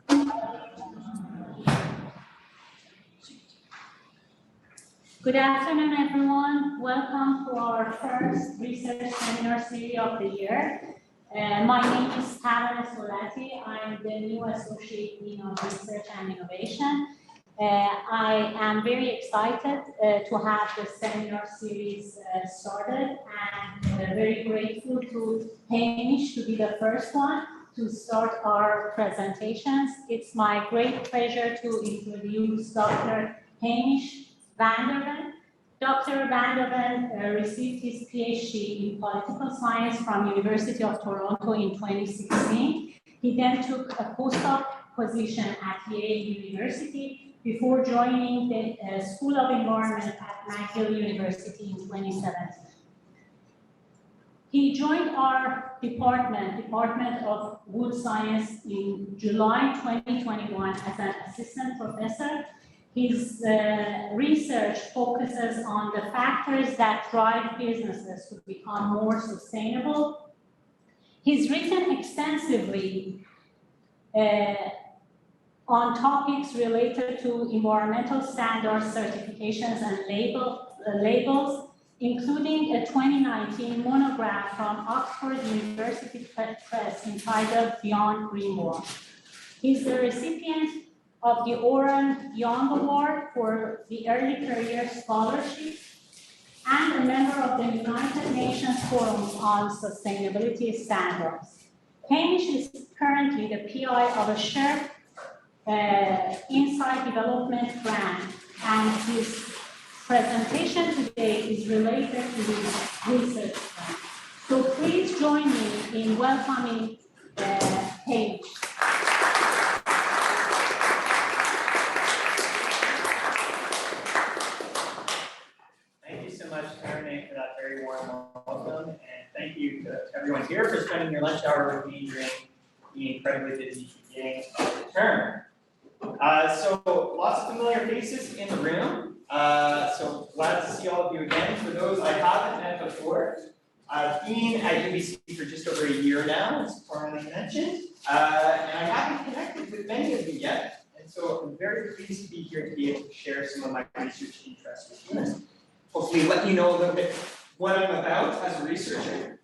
Good afternoon, everyone. Welcome to our first research seminar series of the year. My name is Tamara Solati. I'm the new Associate Dean of Research and Innovation. I am very excited to have the seminar series started, and very grateful to Hamish to be the first one to start our presentations. It's my great pleasure to introduce Dr. Hamish Van der Ven. Dr. Van der Ven received his PhD in political science from University of Toronto in 2016. He then took a postdoc position at Yale University before joining the School of Environment at McGill University in 2017. He joined our Department of Wood Science in July 2021 as an assistant professor. His research focuses on the factors that drive businesses to become more sustainable. He's written extensively on topics related to environmental standards, certifications, and labels, including a 2019 monograph from Oxford University Press entitled Beyond Greenwash. He's the recipient of the Oren Young Award for the Early Career Scholarship and a member of the United Nations Forum on Sustainability Standards. Hamish is currently the PI of a shared Insight Development Grant, and his presentation today is related to his research grant. So please join me in welcoming Hamish. For that very warm welcome, and thank you to everyone here for spending your lunch hour with me during the incredibly busy beginning of the term. So lots of familiar faces in the room. So glad to see all of you again. For those I haven't met before, I've been at UBC for just over a year now, as Carly mentioned, and I haven't connected with many of you yet. And so I'm very pleased to be here to be able to share some of my research interests with you. And hopefully let you know a little bit what I'm about as a researcher.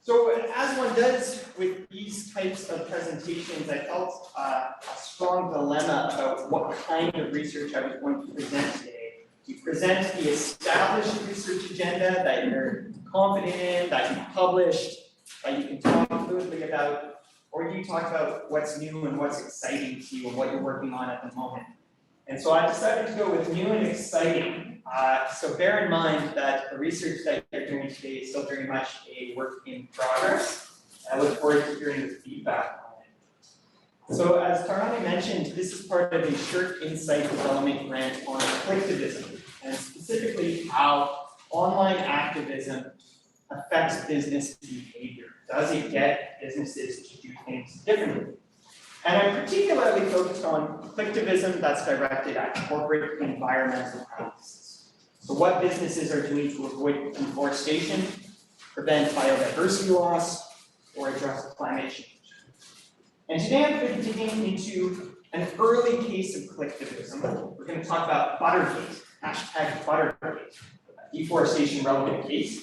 So as one does with these types of presentations, I felt a strong dilemma about what kind of research I was going to present today. You present the established research agenda that you're confident in, that you've published, that you can talk fluently about, or do you talk about what's new and what's exciting to you and what you're working on at the moment? And so I decided to go with new and exciting. So bear in mind that the research that you're doing today is still very much a work in progress. I look forward to hearing the feedback on it. So as Tarani mentioned, this is part of a SSHRC Insight Development Grant on collectivism, and specifically how online activism affects business behavior. Does it get businesses to do things differently? And I'm particularly focused on collectivism that's directed at corporate environmental practices. So what businesses are doing to avoid deforestation, prevent biodiversity loss, or address climate change. And today I'm going to be digging into an early case of collectivism. We're going to talk about Buttergate, #Buttergate, a deforestation relevant case.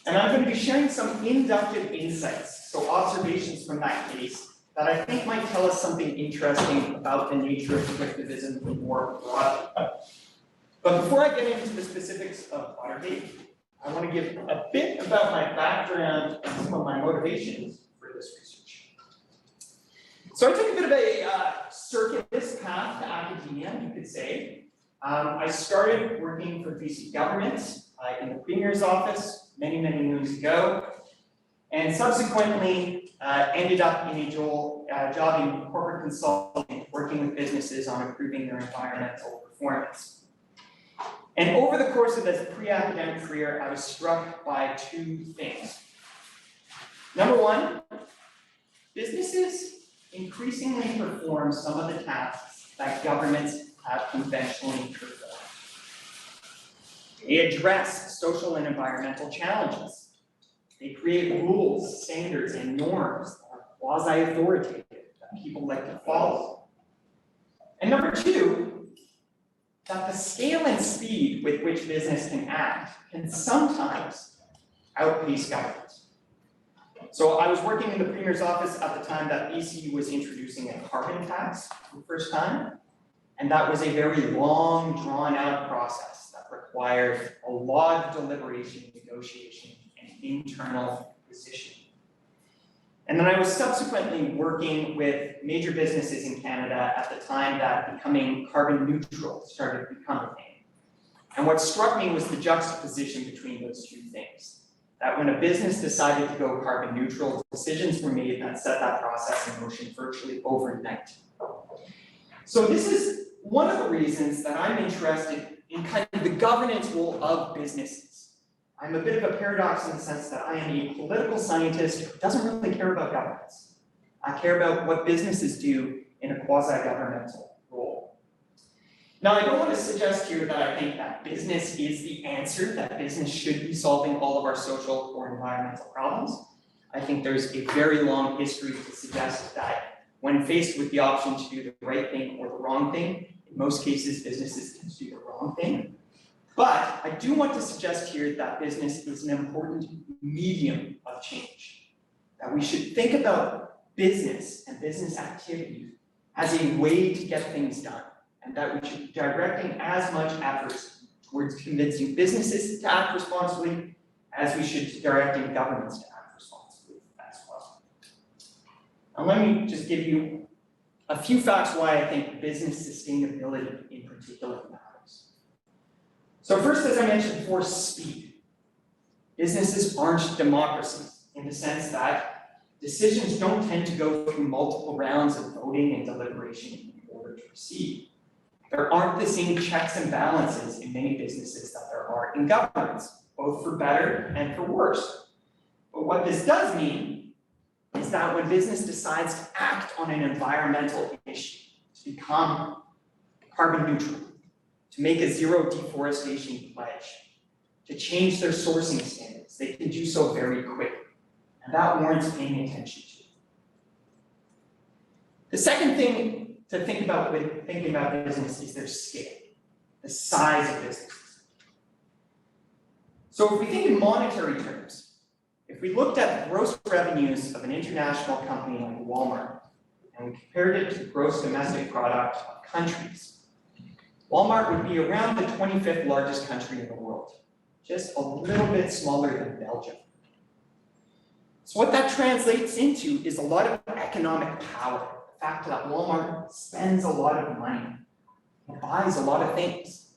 And I'm going to be sharing some inductive insights, so observations from that case, that I think might tell us something interesting about the nature of collectivism more broadly. But before I get into the specifics of Buttergate, I want to give a bit about my background and some of my motivations for this research. So I took a bit of a circuitous path to academia, you could say. I started working for BC government in the Premier's office many, many moons ago, and subsequently ended up in a job in corporate consulting, working with businesses on improving their environmental performance. And over the course of this pre-academic career, I was struck by two things. Number one, businesses increasingly perform some of the tasks that governments have conventionally performed. They address social and environmental challenges. They create rules, standards, and norms that are quasi-authoritative that people like to follow. And number two, that the scale and speed with which business can act can sometimes outpace government. So I was working in the Premier's office at the time that BC was introducing a carbon tax for the first time. And that was a very long, drawn-out process that required a lot of deliberation, negotiation, and internal positioning. And then I was subsequently working with major businesses in Canada at the time that becoming carbon neutral started to become a thing. And what struck me was the juxtaposition between those two things. That when a business decided to go carbon neutral, decisions were made that set that process in motion virtually overnight. So this is one of the reasons that I'm interested in kind of the governance role of businesses. I'm a bit of a paradox in the sense that I am a political scientist who doesn't really care about governance. I care about what businesses do in a quasi-governmental role. Now, I don't want to suggest here that I think that business is the answer, that business should be solving all of our social or environmental problems. I think there's a very long history to suggest that when faced with the option to do the right thing or the wrong thing, in most cases, businesses tend to do the wrong thing. But I do want to suggest here that business is an important medium of change. That we should think about business and business activity as a way to get things done. And that we should be directing as much efforts towards convincing businesses to act responsibly as we should be directing governments to act responsibly as well. Now let me just give you a few facts why I think business sustainability in particular matters. So first, as I mentioned before, speed. Businesses aren't democracies in the sense that decisions don't tend to go through multiple rounds of voting and deliberation in order to proceed. There aren't the same checks and balances in many businesses that there are in governments, both for better and for worse. But what this does mean is that when business decides to act on an environmental issue, to become carbon neutral, to make a zero deforestation pledge, to change their sourcing standards, they can do so very quickly. And that warrants paying attention to. The second thing to think about when thinking about business is their scale, the size of businesses. So if we think in monetary terms, if we looked at the gross revenues of an international company like Walmart, and we compared it to the gross domestic product of countries, Walmart would be around the 25th largest country in the world, just a little bit smaller than Belgium. So what that translates into is a lot of economic power. The fact that Walmart spends a lot of money and buys a lot of things.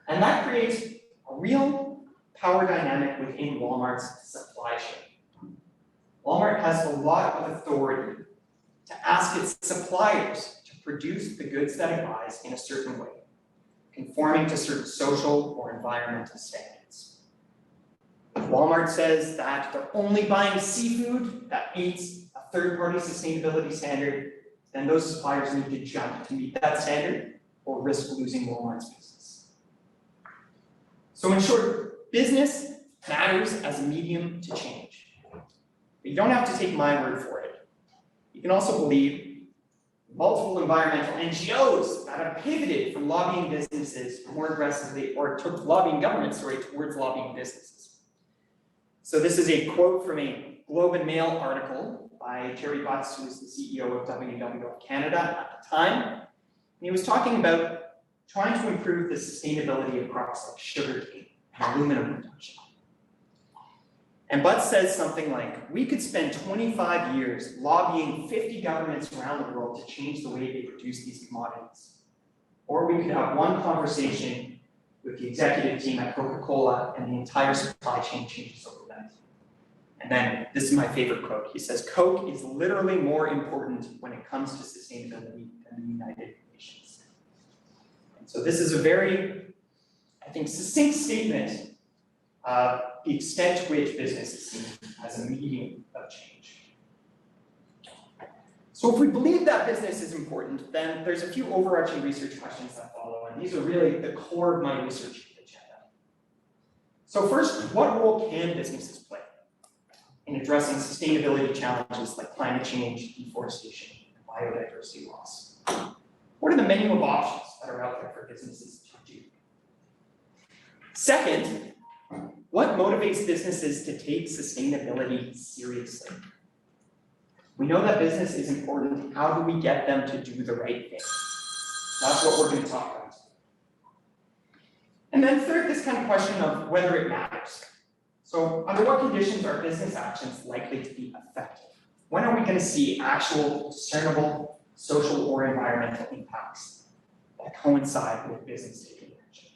And that creates a real power dynamic within Walmart's supply chain. Walmart has a lot of authority to ask its suppliers to produce the goods that it buys in a certain way, conforming to certain social or environmental standards. If Walmart says that they're only buying seafood that meets a third-party sustainability standard, then those suppliers need to jump to meet that standard or risk losing Walmart's business. So in short, business matters as a medium to change. But you don't have to take my word for it. You can also believe multiple environmental NGOs that have pivoted from lobbying businesses more aggressively, or took lobbying governments, towards lobbying businesses. So this is a quote from a Globe and Mail article by Terry Butts, who was the CEO of WWF Canada at the time. And he was talking about trying to improve the sustainability of crops like sugarcane and aluminum production. And Butts says something like, we could spend 25 years lobbying 50 governments around the world to change the way they produce these commodities. Or we could have one conversation with the executive team at Coca-Cola and the entire supply chain changes overnight. And then, this is my favorite quote. He says, Coke is literally more important when it comes to sustainability than the United Nations. And so this is a very, I think, succinct statement of the extent to which business is seen as a medium of change. So if we believe that business is important, then there's a few overarching research questions that follow, and these are really the core of my research agenda. So first, what role can businesses play in addressing sustainability challenges like climate change, deforestation, and biodiversity loss? What menu of options that are out there for businesses to do. Second, what motivates businesses to take sustainability seriously? We know that business is important. How do we get them to do the right thing? That's what we're going to talk about. And then third, this kind of question of whether it matters. So under what conditions are business actions likely to be effective? When are we going to see actual discernible social or environmental impacts that coincide with business taking action?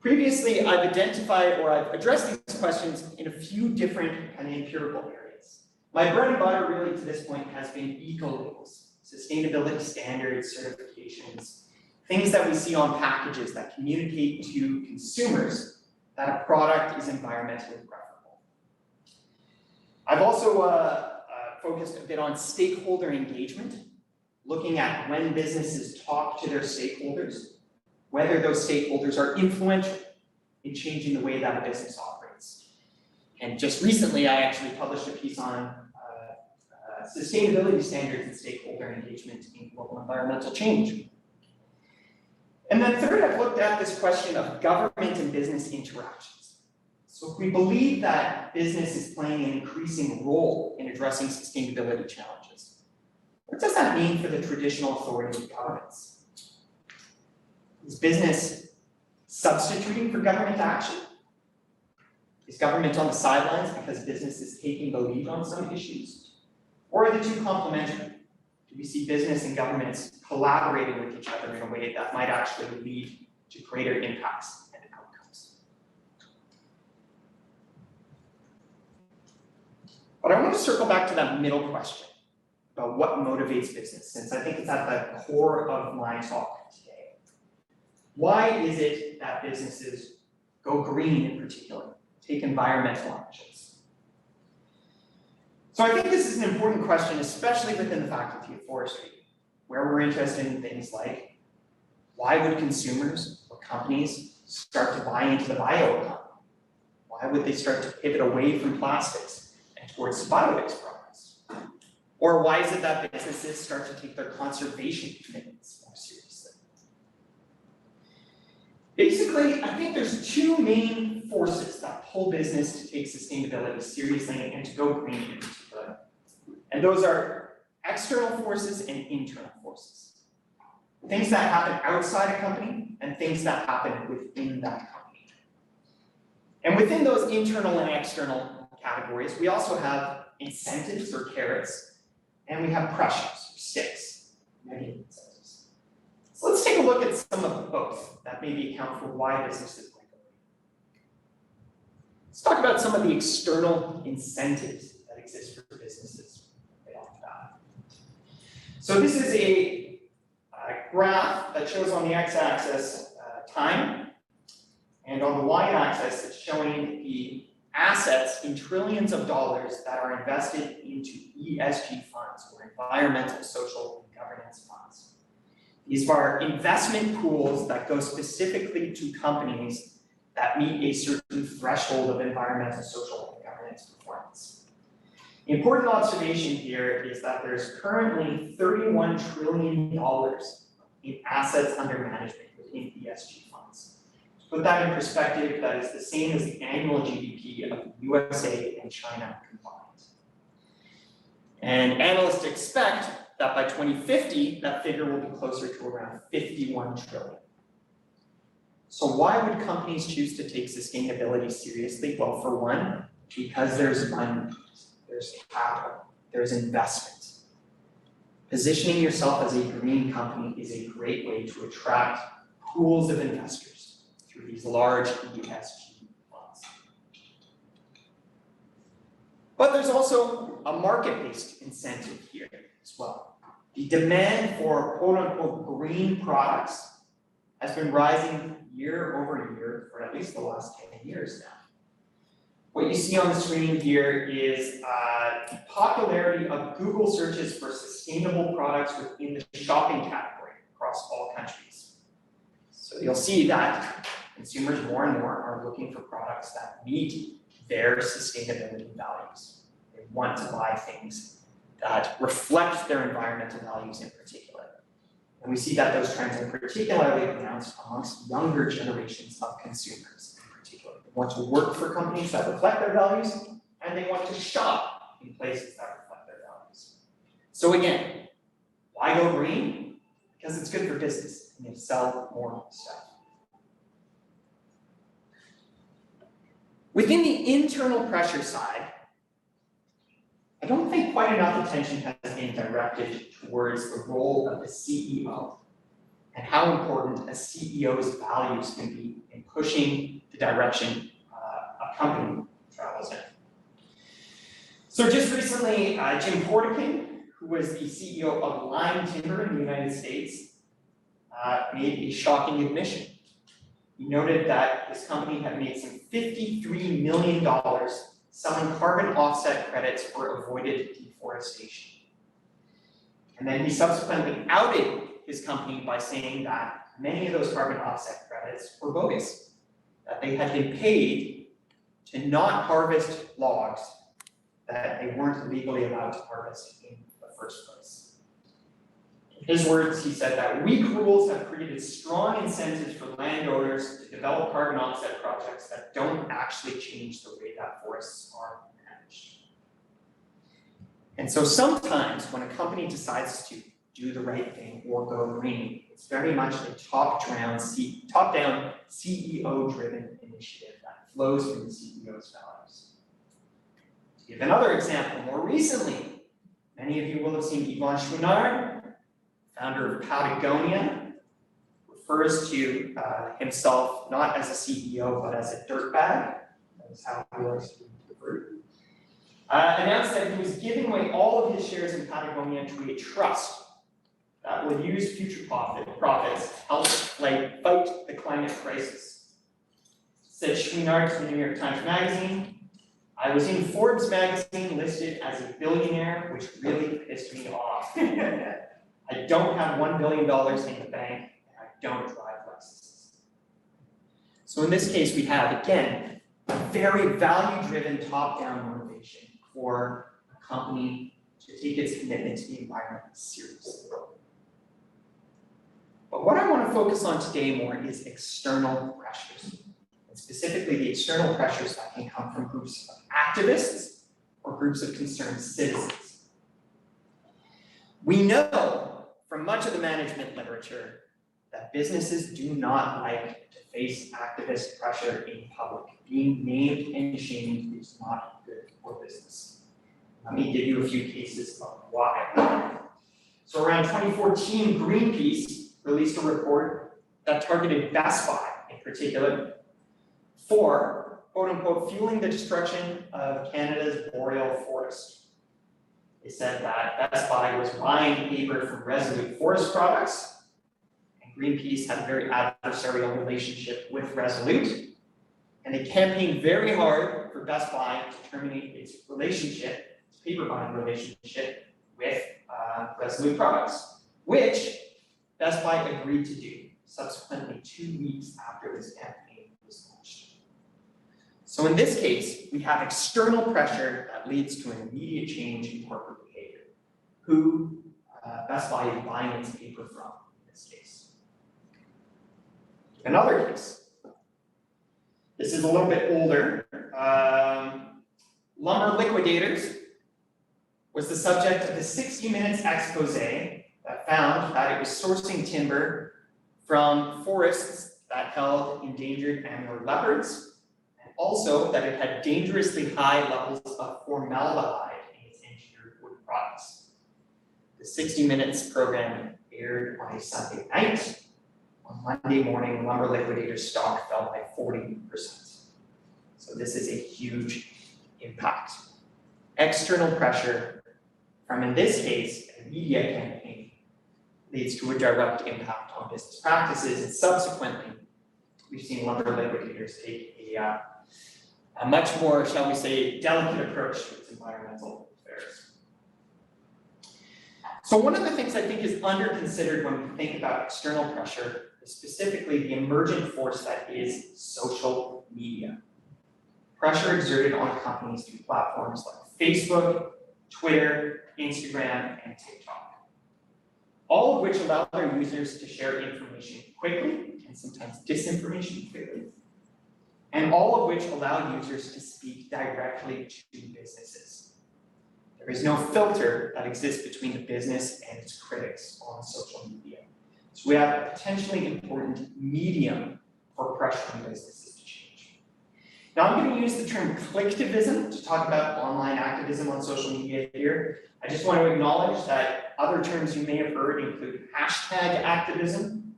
Previously, I've identified or I've addressed these questions in a few different kind of empirical areas. My bread and butter really to this point has been eco-labels, sustainability standards, certifications, things that we see on packages that communicate to consumers that a product is environmentally preferable. I've also focused a bit on stakeholder engagement, looking at when businesses talk to their stakeholders, whether those stakeholders are influential in changing the way that a business operates. And just recently, I actually published a piece on sustainability standards and stakeholder engagement in global environmental change. And then third, I've looked at this question of government and business interactions. So if we believe that business is playing an increasing role in addressing sustainability challenges, what does that mean for the traditional authority of governments? Is business substituting for government action? Is government on the sidelines because business is taking the lead on some issues? Or are the two complementary? Do we see business and governments collaborating with each other in a way that might actually lead to greater impacts and outcomes? But I want to circle back to that middle question about what motivates business, since I think it's at the core of my talk today. Why is it that businesses go green in particular, take environmental actions? So I think this is an important question, especially within the Faculty of Forestry, where we're interested in things like, why would consumers or companies start to buy into the bioeconomy? Why would they start to pivot away from plastics and towards bio-based products? Or why is it that businesses start to take their conservation commitments more seriously? Basically, I think there's two main forces that pull business to take sustainability seriously and to go green in particular. And those are external forces and internal forces. Things that happen outside a company and things that happen within that company. And within those internal and external categories, we also have incentives or carrots, and we have pressures or sticks, negative incentives. So let's take a look at some of both that maybe account for why businesses like it. Let's talk about some of the external incentives that exist for businesses right off the bat. So this is a graph that shows on the x-axis time, and on the y-axis it's showing the assets in trillions of dollars that are invested into ESG funds, or environmental, social, and governance funds. These are investment pools that go specifically to companies that meet a certain threshold of environmental, social, and governance performance. The important observation here is that there's currently $31 trillion in assets under management within ESG funds. To put that in perspective, that is the same as the annual GDP of the USA and China combined. And analysts expect that by 2050, that figure will be closer to around 51 trillion. So why would companies choose to take sustainability seriously? Well, for one, because there's money, there's capital, there's investment. Positioning yourself as a green company is a great way to attract pools of investors through these large ESG funds. But there's also a market-based incentive here as well. The demand for quote-unquote green products has been rising year over year for at least the last 10 years now. What you see on the screen here is the popularity of Google searches for sustainable products within the shopping category across all countries. So you'll see that consumers more and more are looking for products that meet their sustainability values. They want to buy things that reflect their environmental values in particular. And we see that those trends are particularly pronounced amongst younger generations of consumers in particular. They want to work for companies that reflect their values, and they want to shop in places that reflect their values. So again, why go green? Because it's good for business and you sell more stuff. Within the internal pressure side, I don't think quite enough attention has been directed towards the role of the CEO and how important a CEO's values can be in pushing the direction a company travels in. So just recently, Jim Portican, who was the CEO of Lime Timber in the United States, made a shocking admission. He noted that his company had made some $53 million selling carbon offset credits for avoided deforestation. And then he subsequently outed his company by saying that many of those carbon offset credits were bogus, that they had been paid to not harvest logs that they weren't legally allowed to harvest in the first place. In his words, he said that weak rules have created strong incentives for landowners to develop carbon offset projects that don't actually change the way that forests are managed. And so sometimes when a company decides to do the right thing or go green, it's very much a top-down CEO-driven initiative that flows from the CEO's values. To give another example, more recently, many of you will have seen Yvon Chouinard, founder of Patagonia, refers to himself not as a CEO, but as a dirtbag. That is how he likes to be referred. Announced that he was giving away all of his shares in Patagonia to a trust that will use future profits to help fight the climate crisis. Said Chouinard to the New York Times Magazine, "I was in Forbes magazine listed as a billionaire, which really pissed me off. I don't have $1 billion in the bank, and I don't drive Lexuses." So in this case, we have, again, a very value-driven top-down motivation for a company to take its commitment to the environment seriously. But what I want to focus on today more is external pressures, and specifically the external pressures that can come from groups of activists or groups of concerned citizens. We know from much of the management literature that businesses do not like to face activist pressure in public. Being named and shamed is not good for business. Let me give you a few cases of why. So around 2014, Greenpeace released a report that targeted Best Buy in particular for, quote unquote, fueling the destruction of Canada's boreal forest. They said that Best Buy was buying paper from Resolute Forest Products, and Greenpeace had a very adversarial relationship with Resolute, and they campaigned very hard for Best Buy to terminate its relationship, its paper buying relationship with Resolute Products, which Best Buy agreed to do subsequently 2 weeks after this campaign was launched. So in this case, we have external pressure that leads to an immediate change in corporate behavior. Who Best Buy is buying its paper from in this case. Another case. This is a little bit older. Lumber Liquidators was the subject of the 60 Minutes expose that found that it was sourcing timber from forests that held endangered Amur leopards, and also that it had dangerously high levels of formaldehyde in its engineered wood products. The 60 Minutes program aired on a Sunday night. On Monday morning, Lumber Liquidators stock fell by 40%. So this is a huge impact. External pressure from, in this case, a media campaign leads to a direct impact on business practices, and subsequently, we've seen Lumber Liquidators take a much more, shall we say, delicate approach to its environmental affairs. So one of the things I think is under-considered when we think about external pressure is specifically the emergent force that is social media. Pressure exerted on companies through platforms like Facebook, Twitter, Instagram, and TikTok. all of which allow their users to share information quickly and sometimes disinformation quickly, and all of which allow users to speak directly to businesses. There is no filter that exists between the business and its critics on social media. So we have a potentially important medium for pressuring businesses to change. Now I'm going to use the term clicktivism to talk about online activism on social media here. I just want to acknowledge that other terms you may have heard include hashtag activism,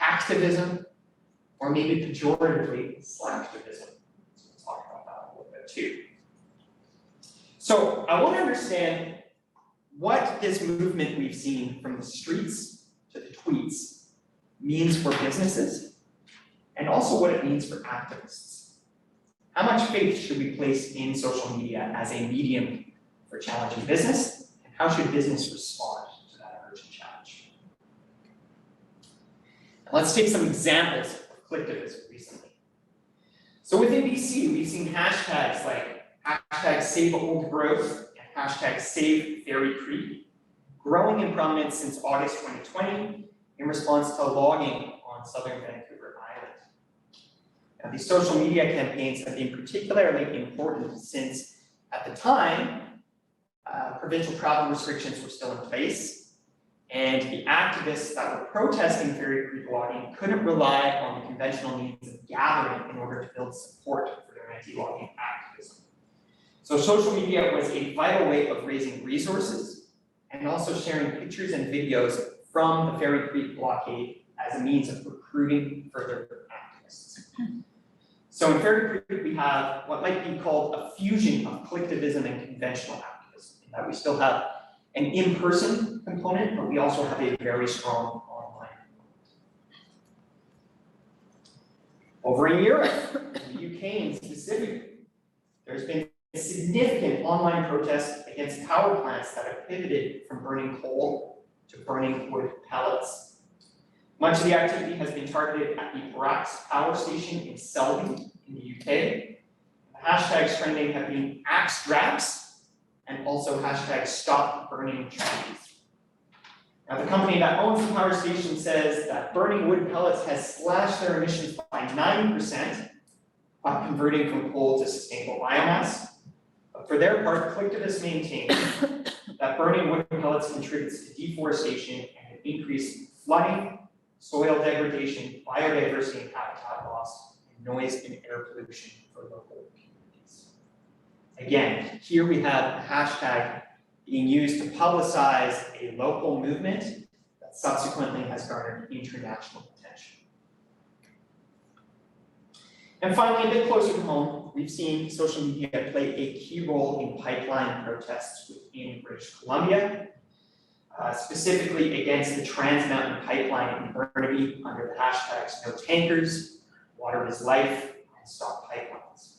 hacktivism, or maybe pejoratively slacktivism. So we'll talk about that a little bit too. So I want to understand what this movement we've seen from the streets to the tweets means for businesses, and also what it means for activists. How much faith should we place in social media as a medium for challenging business, and how should business respond to that emerging challenge? Now let's take some examples of clicktivism recently. So within BC, we've seen hashtags like hashtag save old growth and hashtag save Fairy Creek growing in prominence since August 2020 in response to logging on southern Vancouver Island. Now, these social media campaigns have been particularly important since, at the time, provincial travel restrictions were still in place, and the activists that were protesting Fairy Creek logging couldn't rely on the conventional means of gathering in order to build support for their anti-logging activism. So social media was a vital way of raising resources and also sharing pictures and videos from the Fairy Creek blockade as a means of recruiting further activists. So in Fairy Creek, we have what might be called a fusion of clicktivism and conventional activism, in that we still have an in-person component, but we also have a very strong online component. Over in Europe, in the UK in specific, there's been significant online protests against power plants that have pivoted from burning coal to burning wood pellets. Much of the activity has been targeted at the Brax power station in Selby in the UK. The hashtags trending have been #AxeDrax and also hashtag stop burning trees. Now the company that owns the power station says that burning wood pellets has slashed their emissions by 90% by converting from coal to sustainable biomass. But for their part, clicktivists maintain that burning wood pellets contributes to deforestation and an increase in flooding, soil degradation, biodiversity and habitat loss, and noise and air pollution for local communities. Again, here we have a hashtag being used to publicize a local movement that subsequently has garnered international attention. And finally, a bit closer to home, we've seen social media play a key role in pipeline protests within British Columbia, specifically against the Trans Mountain Pipeline in Burnaby under the hashtags No Tankers, Water is Life, and Stop Pipelines.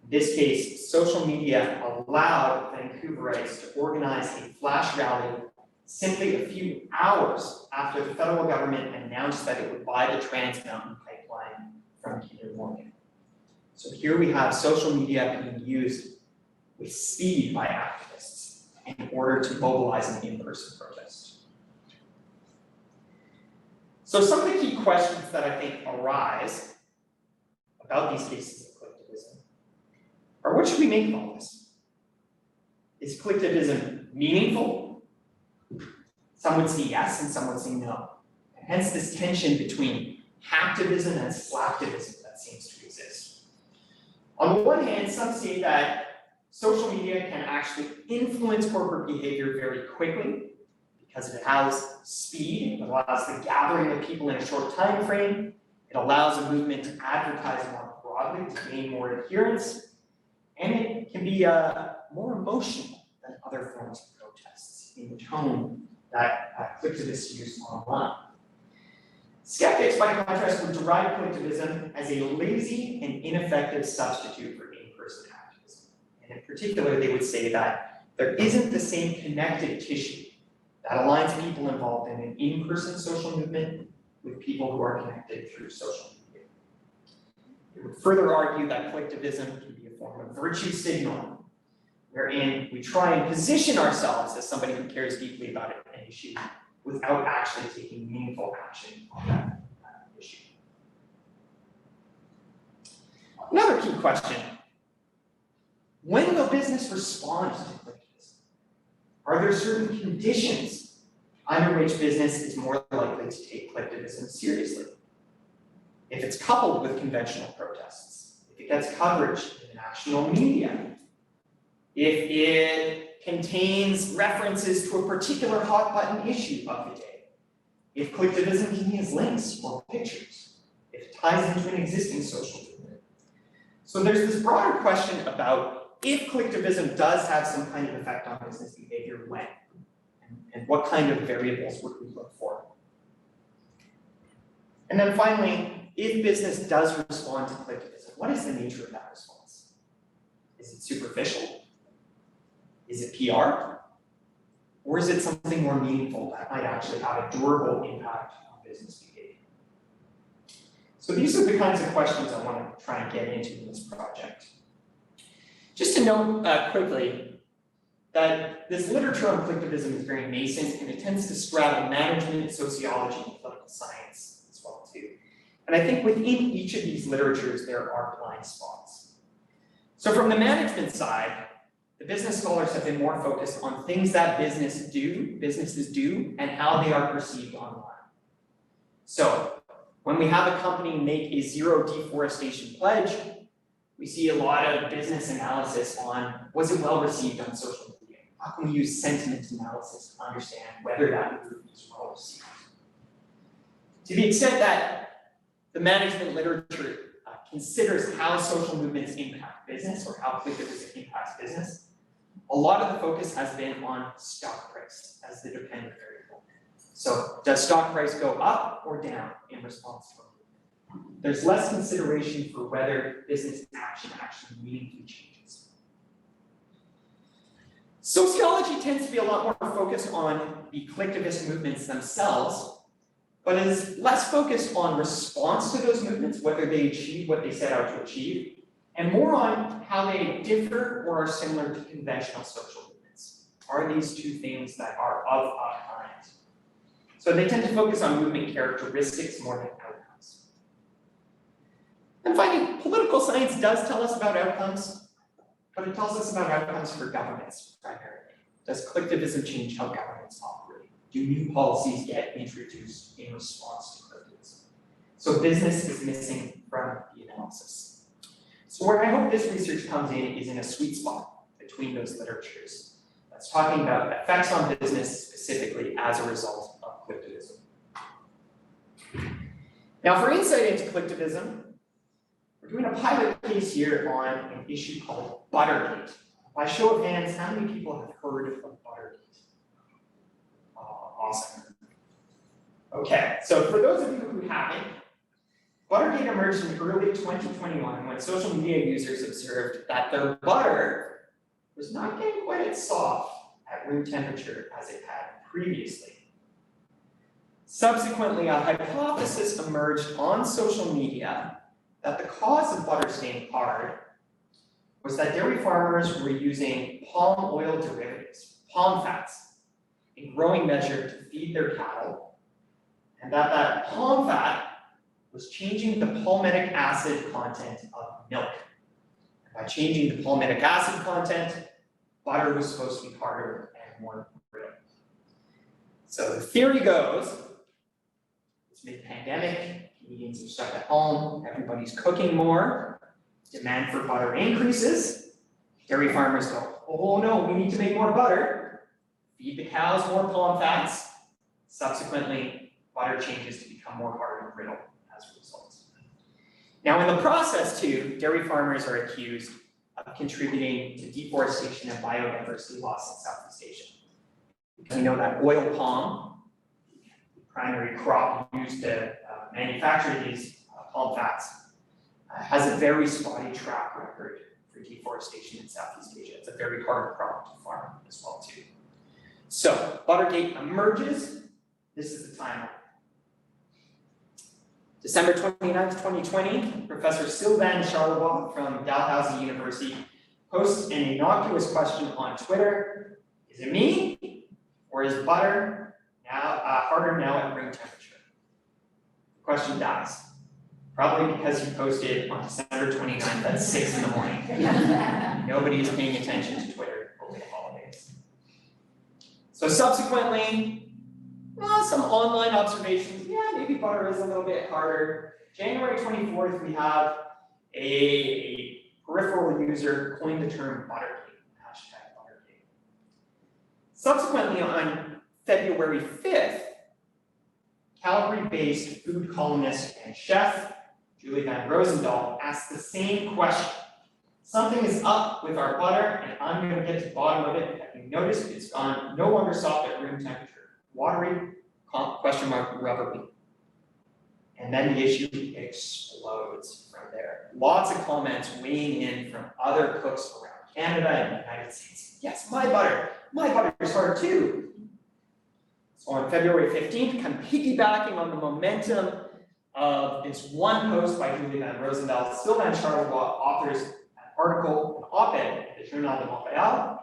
In this case, social media allowed Vancouverites to organize a flash rally simply a few hours after the federal government announced that it would buy the Trans Mountain Pipeline from Kinder Morgan. So here we have social media being used with speed by activists in order to mobilize an in-person protest. So some of the key questions that I think arise about these cases of collectivism are, what should we make of all this? Is collectivism meaningful? Some would say yes and some would say no. And hence this tension between hacktivism and slacktivism that seems to exist. On the one hand, some say that social media can actually influence corporate behavior very quickly because it allows speed, it allows the gathering of people in a short time frame, it allows a movement to advertise more broadly to gain more adherence, and it can be more emotional than other forms of protests in the tone that collectivists use online. Skeptics, by contrast, would deride collectivism as a lazy and ineffective substitute for in-person activism. And in particular, they would say that there isn't the same connective tissue that aligns people involved in an in-person social movement with people who are connected through social media. They would further argue that collectivism can be a form of virtue signaling, wherein we try and position ourselves as somebody who cares deeply about an issue without actually taking meaningful action on that issue. Another key question: when will business respond to collectivism? Are there certain conditions under which business is more likely to take collectivism seriously? If it's coupled with conventional protests, if it gets coverage in the national media, if it contains references to a particular hot button issue of the day, if collectivism contains links or pictures, if it ties into an existing social movement. So there's this broader question about if collectivism does have some kind of effect on business behavior, when, and what kind of variables would we look for? And then finally, if business does respond to collectivism, what is the nature of that response? Is it superficial? Is it PR? Or is it something more meaningful that might actually have a durable impact on business behavior? So these are the kinds of questions I want to try and get into in this project. Just to note quickly that this literature on collectivism is very nascent, and it tends to straddle management, sociology, and political science as well too. And I think within each of these literatures, there are blind spots. So from the management side, the business scholars have been more focused on things that businesses do, and how they are perceived online. So when we have a company make a zero deforestation pledge, we see a lot of business analysis on, was it well received on social media? How can we use sentiment analysis to understand whether that move is well received? To the extent that the management literature considers how social movements impact business, or how collectivism impacts business, a lot of the focus has been on stock price as the dependent variable. So does stock price go up or down in response to a movement? There's less consideration for whether business action actually meaningfully changes. Sociology tends to be a lot more focused on the collectivist movements themselves, but is less focused on response to those movements, whether they achieve what they set out to achieve, and more on how they differ or are similar to conventional social movements. Are these two things that are of a kind? So they tend to focus on movement characteristics more than outcomes. And finally, political science does tell us about outcomes, but it tells us about outcomes for governments primarily. Does collectivism change how governments operate? Do new policies get introduced in response to collectivism? So business is missing from the analysis. So where I hope this research comes in is in a sweet spot between those literatures. That's talking about effects on business specifically as a result of collectivism. Now for insight into collectivism, we're doing a pilot case here on an issue called Buttergate. By show of hands, how many people have heard of Buttergate? Awesome. Okay, so for those of you who haven't, Buttergate emerged in early 2021 when social media users observed that their butter was not getting quite as soft at room temperature as it had previously. Subsequently, a hypothesis emerged on social media that the cause of butter staying hard was that dairy farmers were using palm oil derivatives, palm fats, in growing measure to feed their cattle, and that palm fat was changing the palmitic acid content of milk. And by changing the palmitic acid content, butter was supposed to be harder and more brittle. So the theory goes, it's mid-pandemic, Canadians are stuck at home, everybody's cooking more, demand for butter increases, dairy farmers go, oh no, we need to make more butter, feed the cows more palm fats, subsequently butter changes to become more hard and brittle as a result. Now in the process too, dairy farmers are accused of contributing to deforestation and biodiversity loss in Southeast Asia. We know that oil palm, the primary crop used to manufacture these palm fats, has a very spotty track record for deforestation in Southeast Asia. It's a very hard crop to farm as well too. So Buttergate emerges. This is the timeline. December 29th, 2020, Professor Sylvain Charlebois from Dalhousie University posts an innocuous question on Twitter. Is it me? Or is butter now harder now at room temperature? The question dies. Probably because you posted on December 29th at 6 in the morning. Nobody is paying attention to Twitter over the holidays. So subsequently, some online observations. Yeah, maybe butter is a little bit harder. January 24th, we have a peripheral user coined the term Buttercake, hashtag Buttercake. Subsequently, on February 5th, Calgary-based food columnist and chef Julie Van Rosendahl asked the same question. Something is up with our butter, and I'm going to get to the bottom of it. Have you noticed it's gone no longer soft at room temperature? Watery, question mark, rubbery. And then the issue explodes from there. Lots of comments weighing in from other cooks around Canada and the United States. Yes, my butter is hard too. So on February 15th, kind of piggybacking on the momentum of this one post by Julie Van Rosendahl, Sylvain Charlevoix authors an article, an op-ed at the Journal de Montréal,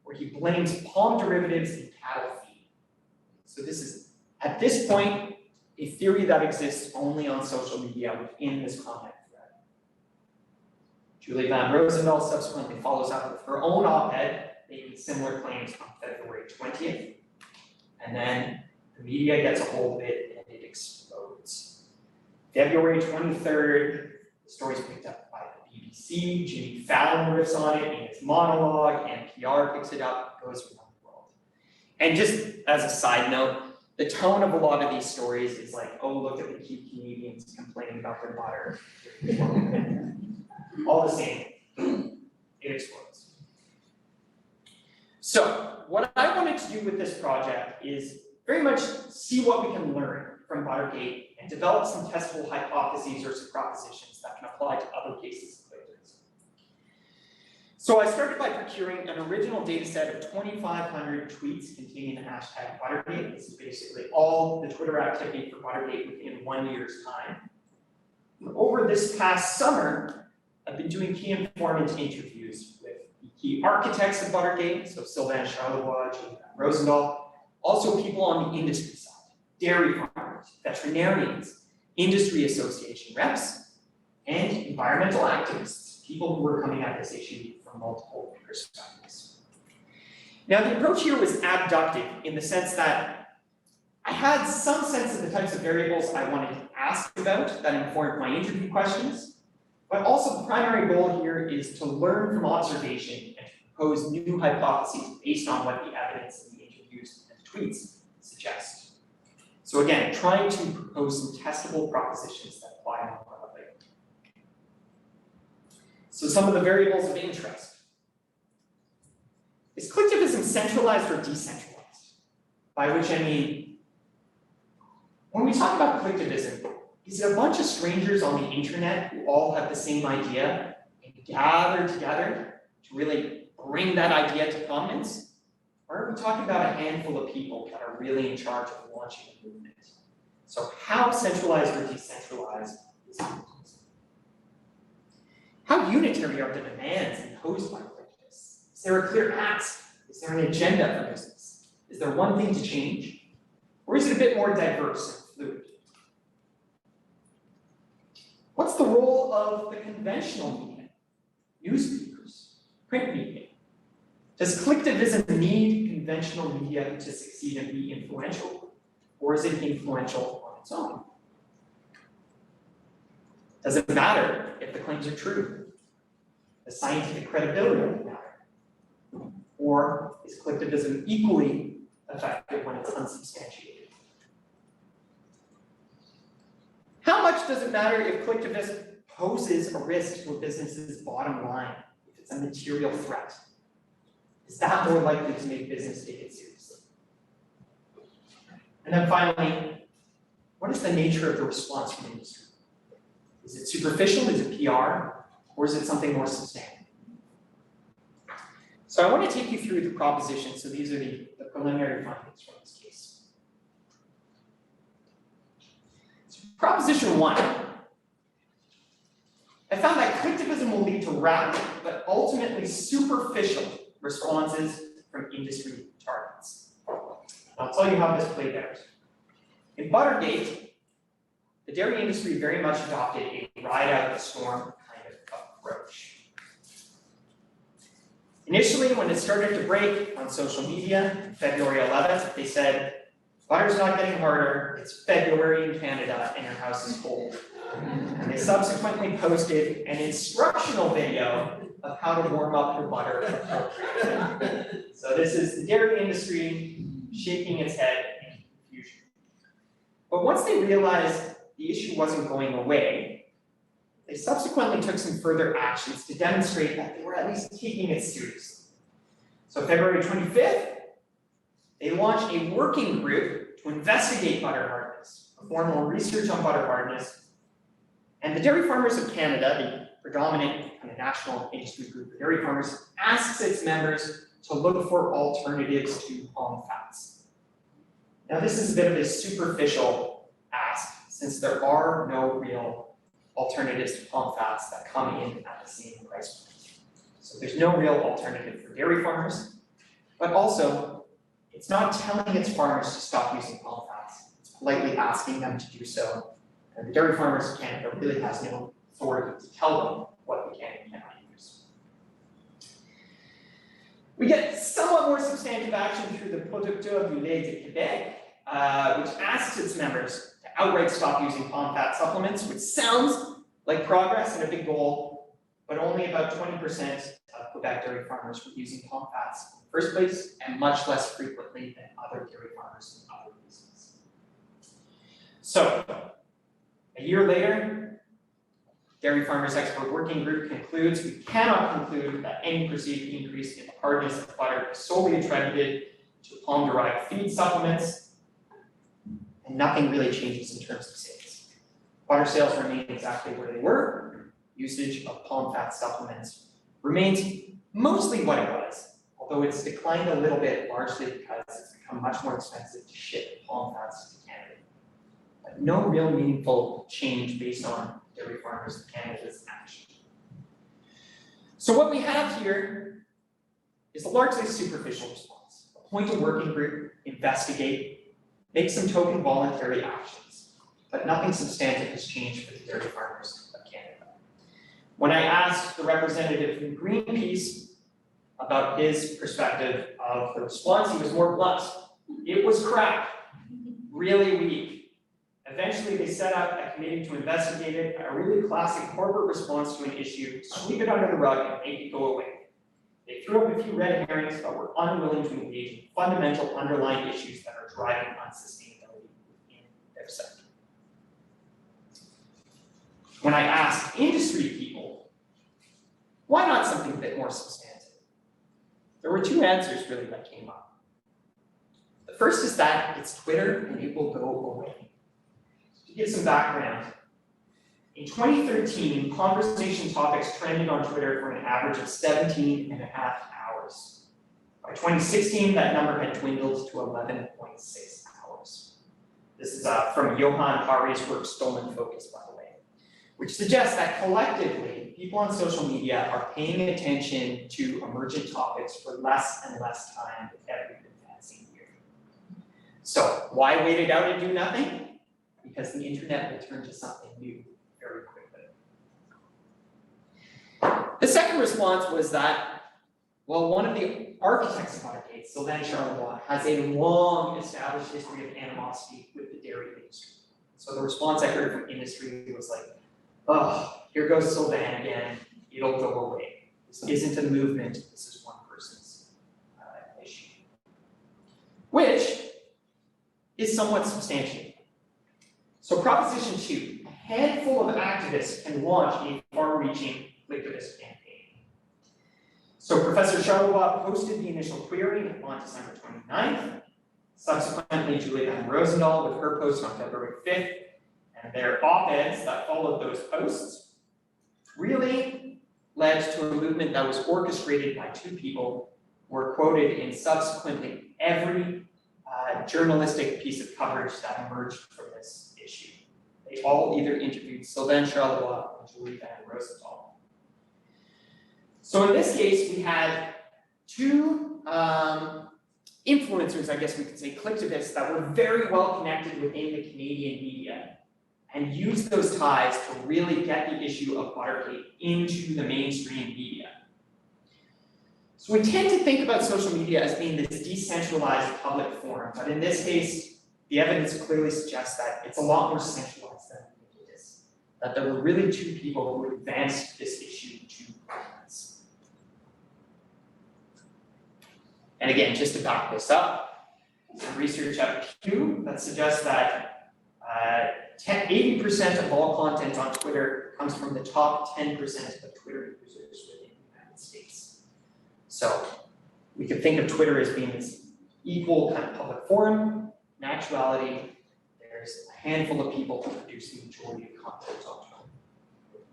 where he blames palm derivatives in cattle feed. So this is, at this point, a theory that exists only on social media within this comment thread. Julie Van Rosendahl subsequently follows up with her own op-ed, making similar claims on February 20th. And then the media gets a hold of it and it explodes. February 23rd, the story's picked up by the BBC, Jimmy Fallon riffs on it in his monologue, NPR picks it up, it goes around the world. And just as a side note, the tone of a lot of these stories is like, oh, look at the cute Canadians complaining about their butter. All the same, it explodes. So, what I wanted to do with this project is very much see what we can learn from Buttergate and develop some testable hypotheses or some propositions that can apply to other cases of clickers. So I started by procuring an original data set of 2,500 tweets containing the hashtag Buttergate. This is basically all the Twitter activity for Buttergate within 1 year's time. Over this past summer, I've been doing key informant interviews with the key architects of Buttergate, so Sylvain Charlevoix, Julie Van Rosendahl, also people on the industry side, dairy farmers, veterinarians, industry association reps, and environmental activists, people who are coming at this issue from multiple perspectives. Now, the approach here was abductive in the sense that I had some sense of the types of variables I wanted to ask about that informed my interview questions, but also the primary goal here is to learn from observation and to propose new hypotheses based on what the evidence in the interviews and tweets suggest. So again, trying to propose some testable propositions that apply more broadly. So some of the variables of interest. Is collectivism centralized or decentralized? By which I mean, when we talk about collectivism, is it a bunch of strangers on the internet who all have the same idea and gather together to really bring that idea to prominence? Or are we talking about a handful of people that are really in charge of launching a movement? So how centralized or decentralized is collectivism? How unitary are the demands imposed by collectivists? Is there a clear ask? Is there an agenda for business? Is there one thing to change? Or is it a bit more diverse and fluid? What's the role of the conventional media? Newspapers, print media? Does collectivism need conventional media to succeed and be influential? Or is it influential on its own? Does it matter if the claims are true? Does scientific credibility matter? Or is collectivism equally effective when it's unsubstantiated? How much does it matter if collectivism poses a risk to a business's bottom line, if it's a material threat? Is that more likely to make business take it seriously? And then finally, what is the nature of the response from industry? Is it superficial? Is it PR? Or is it something more substantial? So I want to take you through the propositions. So these are the preliminary findings from this case. So proposition 1. I found that collectivism will lead to rapid, but ultimately superficial responses from industry targets. I'll tell you how this played out. In Buttergate, the dairy industry very much adopted a ride out the storm kind of approach. Initially, when it started to break on social media, February 11th, they said, butter's not getting harder, it's February in Canada and your house is cold. And they subsequently posted an instructional video of how to warm up your butter appropriately. So this is the dairy industry shaking its head in confusion. But once they realized the issue wasn't going away, they subsequently took some further actions to demonstrate that they were at least taking it seriously. So February 25th, they launched a working group to investigate butter hardness, perform more research on butter hardness, and the Dairy Farmers of Canada, the predominant kind of national industry group of dairy farmers, asks its members to look for alternatives to palm fats. Now this is a bit of a superficial ask, since there are no real alternatives to palm fats that come in at the same price point. So there's no real alternative for dairy farmers, but also it's not telling its farmers to stop using palm fats. It's politely asking them to do so. And the Dairy Farmers of Canada really has no authority to tell them what they can and cannot use. We get somewhat more substantive action through the Producteurs du lait de Québec, which asks its members to outright stop using palm fat supplements, which sounds like progress and a big goal, but only about 20% of Quebec dairy farmers were using palm fats in the first place, and much less frequently than other dairy farmers in other regions. So, a year later, Dairy Farmers Expert Working Group concludes we cannot conclude that any perceived increase in the hardness of butter is solely attributed to palm-derived feed supplements, and nothing really changes in terms of sales. Butter sales remain exactly where they were. Usage of palm fat supplements remains mostly what it was, although it's declined a little bit, largely because it's become much more expensive to ship palm fats to Canada. But no real meaningful change based on Dairy Farmers of Canada's action. So what we have here is a largely superficial response. Appoint a working group, investigate, make some token voluntary actions, but nothing substantive has changed for the Dairy Farmers of Canada. When I asked the representative from Greenpeace about his perspective of the response, he was more blunt. It was crap, really weak. Eventually, they set up a committee to investigate it, a really classic corporate response to an issue, sweep it under the rug and make it go away. They threw up a few red herrings, but were unwilling to engage in fundamental underlying issues that are driving unsustainability in their sector. When I asked industry people, why not something a bit more substantive? There were two answers really that came up. The first is that it's Twitter and it will go away. To give some background, in 2013, conversation topics trended on Twitter for an average of 17 and a half hours. By 2016, that number had dwindled to 11.6 hours. This is from Johan Hari's work, Stolen Focus, by the way, which suggests that collectively, people on social media are paying attention to emergent topics for less and less time with every advancing year. So why wait it out and do nothing? Because the internet will turn to something new very quickly. The second response was that, well, one of the architects of Buttergate, Sylvain Charlebois, has a long established history of animosity with the dairy industry. So the response I heard from industry was like, oh, here goes Sylvain again, it'll go away. This isn't a movement, this is one person's issue. Which is somewhat substantiated. So Proposition 2, a handful of activists can launch a far-reaching collectivist campaign. So Professor Charlebois posted the initial query on December 29th. Subsequently, Julie Van Rosendahl with her post on February 5th, and their op-eds that followed those posts really led to a movement that was orchestrated by two people who were quoted in subsequently every journalistic piece of coverage that emerged from this issue. They all either interviewed Sylvain Charlevoix and Julie Van Rosenthal. So in this case, we had two influencers, I guess we could say, collectivists that were very well connected within the Canadian media and used those ties to really get the issue of Buttergate into the mainstream media. So we tend to think about social media as being this decentralized public forum, but in this case, the evidence clearly suggests that it's a lot more centralized than it is, that there were really two people who advanced this issue to prominence. And again, just to back this up, some research at Pew that suggests that 80% of all content on Twitter comes from the top 10% of Twitter users within the United States. So we could think of Twitter as being this equal kind of public forum. In actuality, there's a handful of people who produce the majority of content on Twitter.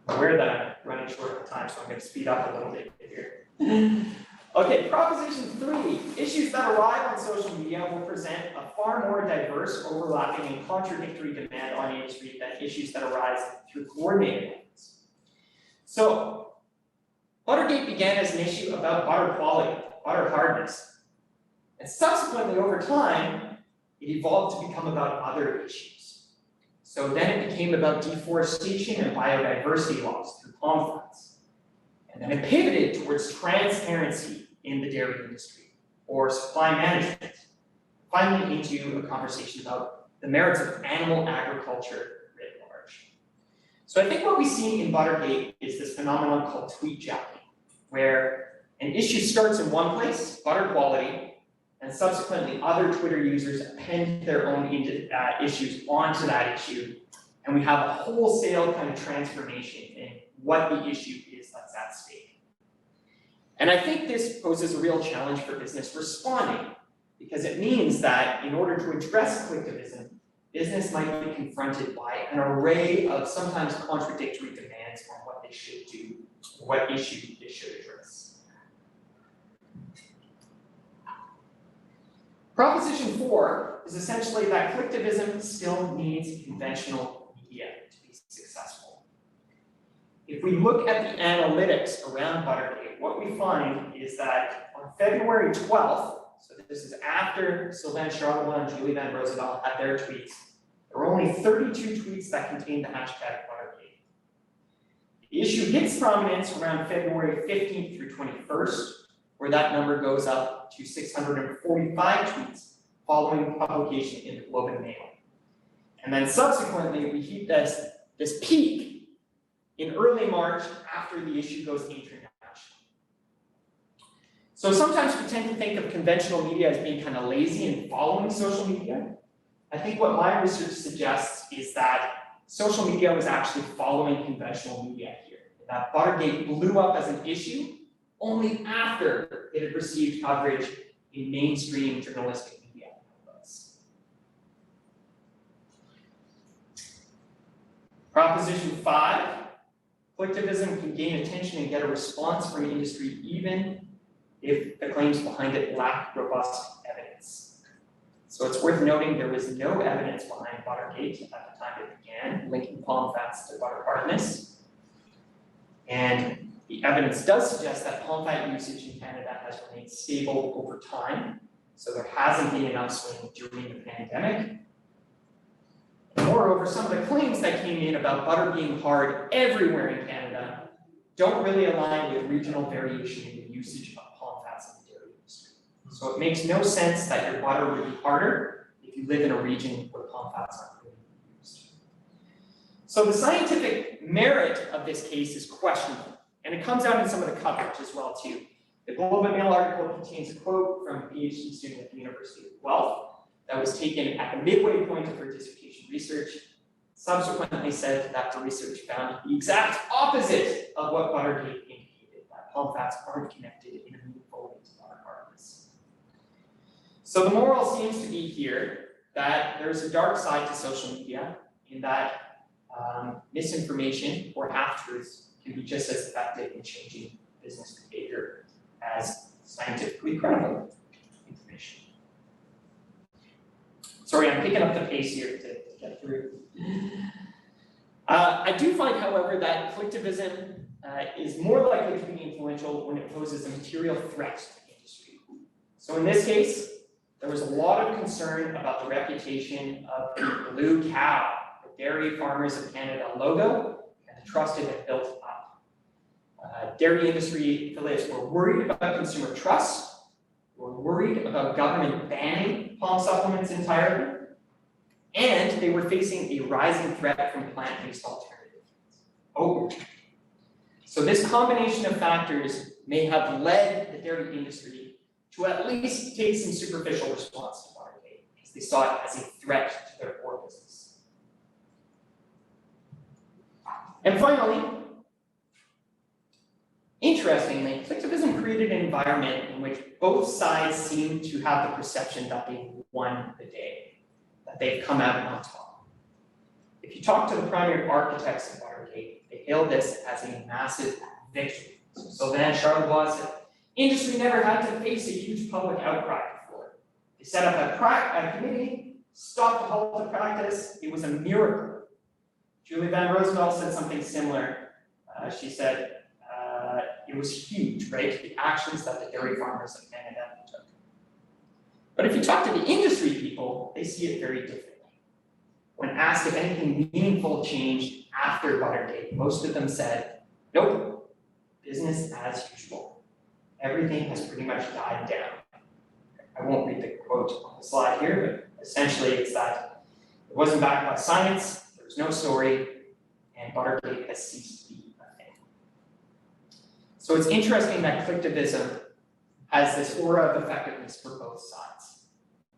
I'm aware that I'm running short of time, so I'm going to speed up a little bit here. Okay, proposition 3, issues that arrive on social media will present a far more diverse, overlapping, and contradictory demand on industry than issues that arise through coordinated efforts. So, Buttergate began as an issue about butter quality, butter hardness. And subsequently, over time, it evolved to become about other issues. So then it became about deforestation and biodiversity loss through palm fronds. And then it pivoted towards transparency in the dairy industry or supply management, finally into a conversation about the merits of animal agriculture writ large. So I think what we see in Buttergate is this phenomenon called tweet jacking, where an issue starts in one place, butter quality, and subsequently other Twitter users append their own issues onto that issue, and we have a wholesale kind of transformation in what the issue is that's at stake. And I think this poses a real challenge for business responding, because it means that in order to address collectivism, business might be confronted by an array of sometimes contradictory demands on what they should do, what issue they should address. Proposition 4 is essentially that collectivism still needs conventional media to be successful. If we look at the analytics around Buttergate, what we find is that on February 12th, so this is after Sylvain Charlevoix and Julie Van Rosendaal had their tweets, there were only 32 tweets that contained the hashtag Buttergate. The issue hits prominence around February 15th through 21st, where that number goes up to 645 tweets following publication in the Globe and Mail. And then subsequently, we hit this peak in early March after the issue goes international. So sometimes we tend to think of conventional media as being kind of lazy and following social media. I think what my research suggests is that social media was actually following conventional media here. That Buttergate blew up as an issue only after it had received coverage in mainstream journalistic media outlets. Proposition 5, collectivism can gain attention and get a response from industry even if the claims behind it lack robust evidence. So it's worth noting there was no evidence behind Buttergate at the time it began, linking palm fats to butter hardness. And the evidence does suggest that palm fat usage in Canada has remained stable over time, so there hasn't been an upswing during the pandemic. And moreover, some of the claims that came in about butter being hard everywhere in Canada don't really align with regional variation in the usage of palm fats in the dairy industry. So it makes no sense that your butter would be harder if you live in a region where palm fats aren't really used. So the scientific merit of this case is questionable. And it comes out in some of the coverage as well, too. The Globe and Mail article contains a quote from a PhD student at the University of Guelph that was taken at the midway point of her dissertation research, subsequently said that her research found the exact opposite of what Buttergate indicated, that palm fats aren't connected in a meaningful way to butter hardness. So the moral seems to be here that there's a dark side to social media in that misinformation or half-truths can be just as effective in changing business behavior as scientifically credible information. Sorry, I'm picking up the pace here to get True. I do find, however, that collectivism is more likely to be influential when it poses a material threat to the industry. So in this case, there was a lot of concern about the reputation of the blue cow, the Dairy Farmers of Canada logo, and the trust it had built up. Dairy industry affiliates were worried about consumer trust, were worried about government banning palm supplements entirely, and they were facing a rising threat from plant-based alternatives. Oh. So this combination of factors may have led the dairy industry to at least take some superficial response to Watergate, because they saw it as a threat to their core business. And finally, interestingly, collectivism created an environment in which both sides seemed to have the perception that they won the day, that they've come out on top. If you talk to the primary architects of Watergate, they hailed this as a massive victory. So Sylvain Charlebois said, industry never had to face a huge public outcry before. They set up a committee, stopped the halt of practice. It was a miracle. Julie Van Roosevelt said something similar. She said, it was huge, right? The actions that the dairy farmers of Canada took. But if you talk to the industry people, they see it very differently. When asked if anything meaningful changed after Watergate, most of them said, nope, business as usual. Everything has pretty much died down. I won't read the quote on the slide here, but essentially it's that it wasn't backed by science, there was no story, and Watergate has ceased to be a thing. So it's interesting that collectivism has this aura of effectiveness for both sides,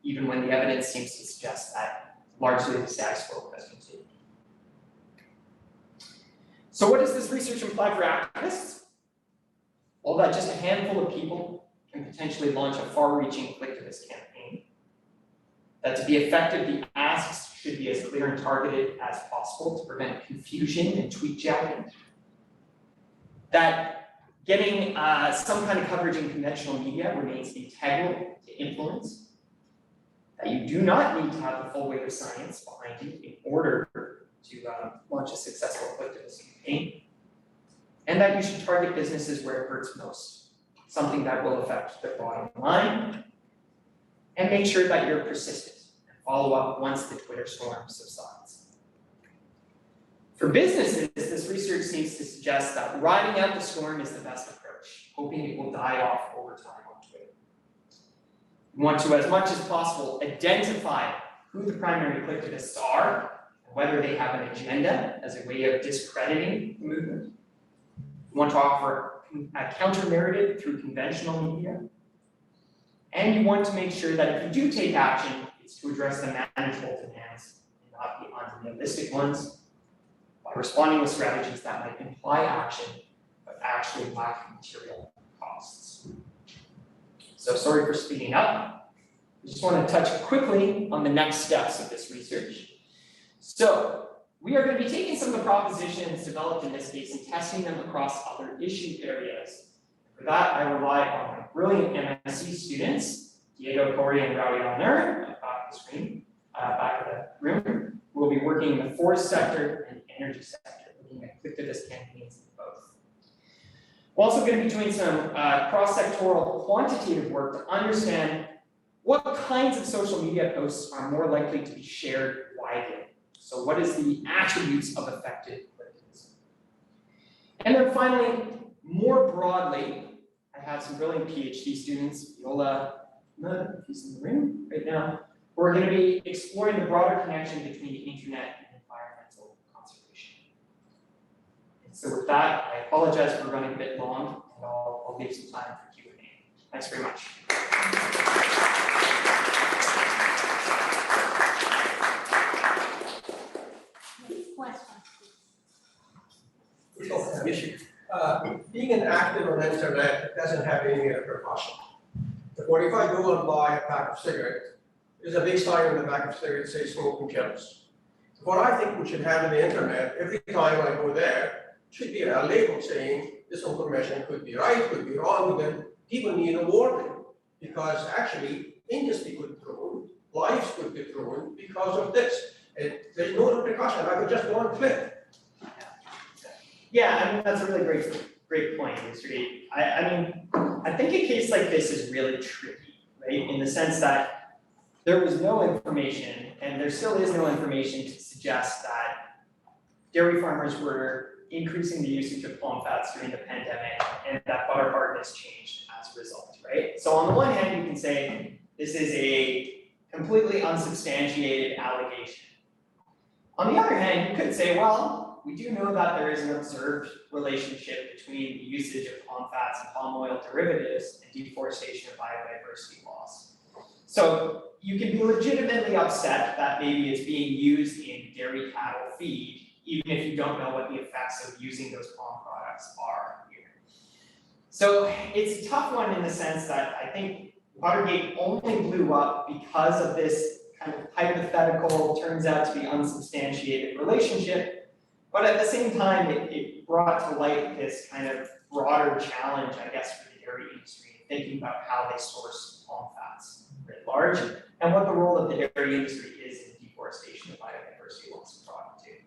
even when the evidence seems to suggest that largely the status quo has continued. So what does this research imply for activists? Well, that just a handful of people can potentially launch a far-reaching collectivist campaign. That to be effective, the asks should be as clear and targeted as possible to prevent confusion and tweet jacking. That getting some kind of coverage in conventional media remains integral to influence. That you do not need to have the full weight of science behind you in order to launch a successful collectivist campaign. And that you should target businesses where it hurts most, something that will affect their bottom line. And make sure that you're persistent and follow up once the Twitter storm subsides. For businesses, this research seems to suggest that riding out the storm is the best approach, hoping it will die off over time on Twitter. You want to, as much as possible, identify who the primary collectivists are, and whether they have an agenda as a way of discrediting the movement. You want to offer a counter-narrative through conventional media. And you want to make sure that if you do take action, it's to address the manageable demands and not the unrealistic ones, by responding with strategies that might imply action, but actually lack material costs. So sorry for speeding up. I just want to touch quickly on the next steps of this research. So we are going to be taking some of the propositions developed in this case and testing them across other issue areas. For that, I rely on my brilliant MSc students, Diego, Corey, and Raul Yalner, back of the screen, back of the room, who will be working in the forest sector and energy sector, looking at collectivist campaigns in both. We're also going to be doing some cross-sectoral quantitative work to understand what kinds of social media posts are more likely to be shared widely. So what is the attributes of effective collectivism? And then finally, more broadly, I have some brilliant PhD students, Viola, if he's in the room right now, who are going to be exploring the broader connection between the internet and environmental conservation. And so with that, I apologize for running a bit long, and I'll leave some time for Q&A. Thanks very much. Being an active on the internet doesn't have any repercussion. But if I go and buy a pack of cigarettes, there's a big sign on the back of cigarettes that says smoking kills. What I think we should have on the internet, every time I go there, should be a label saying this information could be right, could be wrong, then people need a warning. Because actually, industry could be thrown, lives could be thrown because of this. there's no repercussion, I could just go and flip. Yeah, I mean, that's a really great point, Mr. Reed. I mean, I think a case like this is really tricky, right? In the sense that there was no information, and there still is no information to suggest that dairy farmers were increasing the usage of palm fats during the pandemic and that butter hardness changed as a result, right? So on the one hand, you can say this is a completely unsubstantiated allegation. On the other hand, you could say, well, we do know that there is an observed relationship between the usage of palm fats and palm oil derivatives and deforestation and biodiversity loss. So you can be legitimately upset that maybe it's being used in dairy cattle feed, even if you don't know what the effects of using those palm products are here. So it's a tough one in the sense that I think Watergate only blew up because of this kind of hypothetical, turns out to be unsubstantiated relationship, but at the same time, it brought to light this kind of broader challenge, I guess, for the dairy industry, thinking about how they source palm fats writ large, and what the role of the dairy industry is in deforestation and biodiversity loss of product too.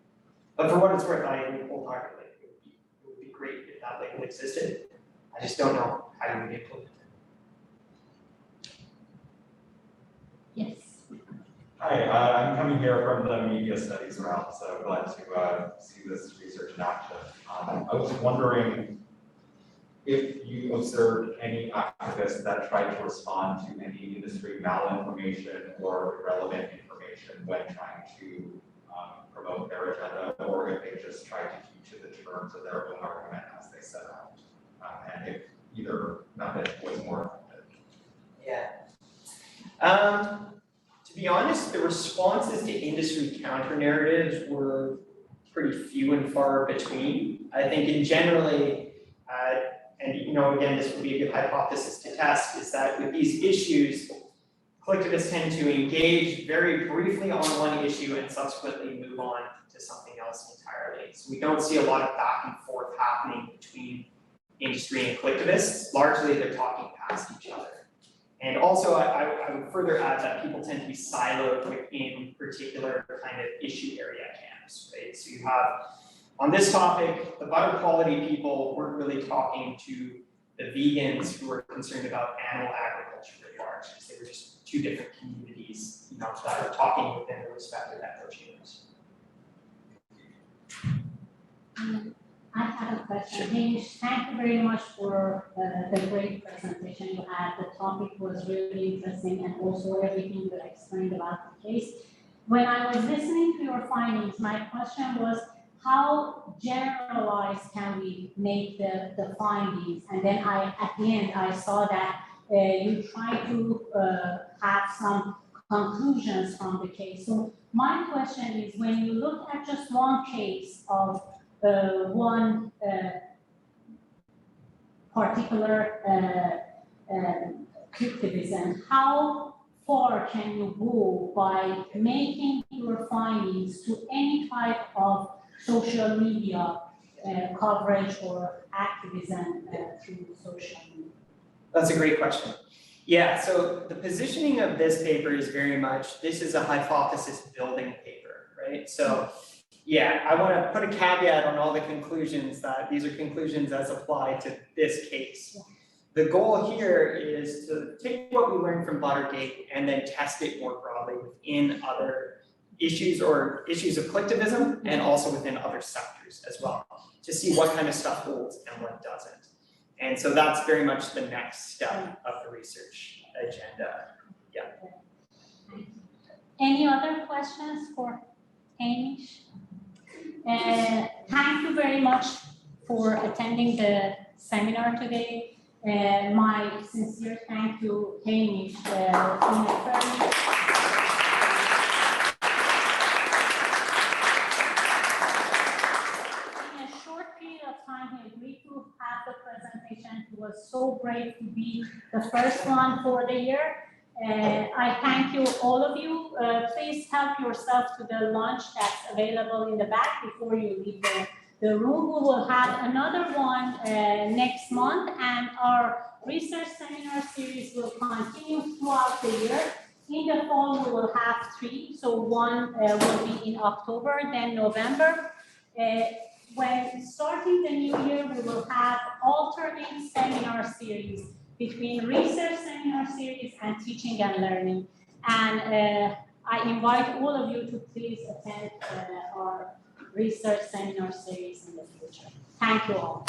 But for what it's worth, I agree wholeheartedly. It would be great if that label existed. I just don't know how you would implement it. Yes. Hi, I'm coming here from the media studies realm, so glad to see this research in action. I was wondering if you observed any activists that tried to respond to any industry malinformation or irrelevant information when trying to promote their agenda, or if they just tried to keep to the terms of their own argument as they set out, and if either method was more effective. Yeah. To be honest, the responses to industry counter narratives were pretty few and far between. I think in generally, and again, this would be a good hypothesis to test, is that with these issues, collectivists tend to engage very briefly on one issue and subsequently move on to something else entirely. So we don't see a lot of back and forth happening between industry and collectivists. Largely, they're talking past each other. And also, I would further add that people tend to be siloed within particular kind of issue area camps, right? So you have, on this topic, the butter quality people weren't really talking to the vegans who were concerned about animal agriculture at large, because they were just two different communities, that are talking within their respective echo chambers. I have a question. Hamish, thank you very much for the great presentation you had. The topic was really interesting, and also everything you explained about the case. When I was listening to your findings, my question was, how generalized can we make the findings? And then at the end, I saw that you try to have some conclusions from the case. So my question is, when you look at just one case of one particular activism, how far can you go by making your findings to any type of social media coverage or activism through social media? That's a great question. Yeah, so the positioning of this paper is very much, this is a hypothesis building paper, right? So yeah, I want to put a caveat on all the conclusions that these are conclusions as applied to this case. The goal here is to take what we learned from Buttergate and then test it more broadly within other issues or issues of collectivism and also within other sectors as well, to see what kind of stuff holds and what doesn't. And so that's very much the next step of the research agenda. Yeah. Any other questions for Hamish? Thank you very much for attending the seminar today. My sincere thank you, Hamish, he agreed to have the presentation. He was so brave to be the first one for the year. I thank you, all of you. Please help yourself to the lunch that's available in the back before you leave the room. We will have another one next month, and our research seminar series will continue throughout the year. In the fall, we will have 3. So one will be in October, then November. When starting the new year, we will have alternate seminar series between research seminar series and teaching and learning. And I invite all of you to please attend our research seminar series in the future. Thank you all.